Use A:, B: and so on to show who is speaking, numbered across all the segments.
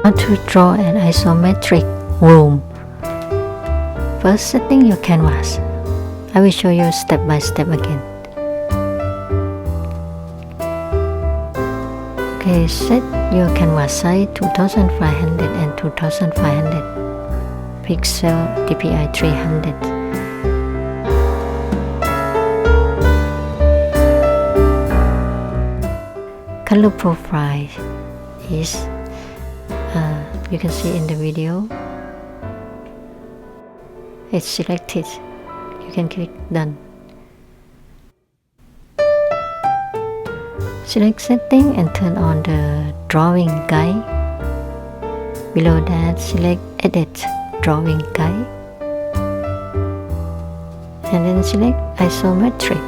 A: How to draw an isometric room. First, setting your canvas. I will show you step by step again. Okay, set your canvas size 2500 and 2500 pixel DPI 300. Color profile is you can see in the video. It's selected. You can click done. Select setting and turn on the drawing guide. Below that, select edit drawing guide and then select isometric.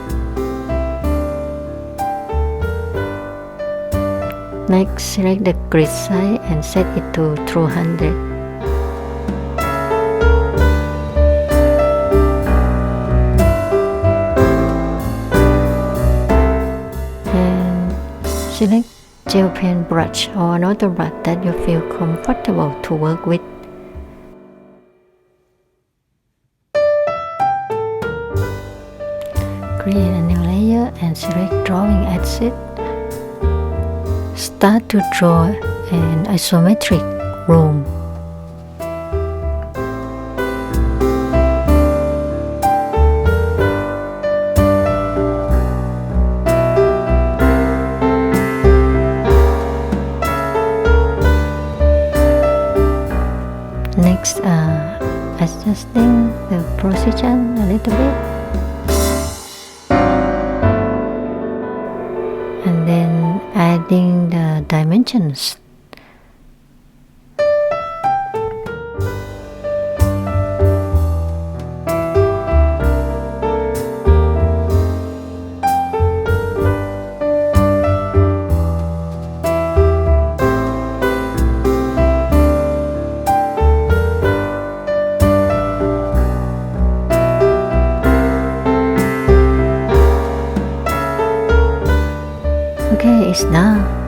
A: Next, select the grid size and set it to 200. And select gel pen brush or another brush that you feel comfortable to work with. Create a new layer and select drawing axis. Start to draw an isometric room. Next, adjusting the precision a little bit. And then adding the dimensions. Okay, it's done.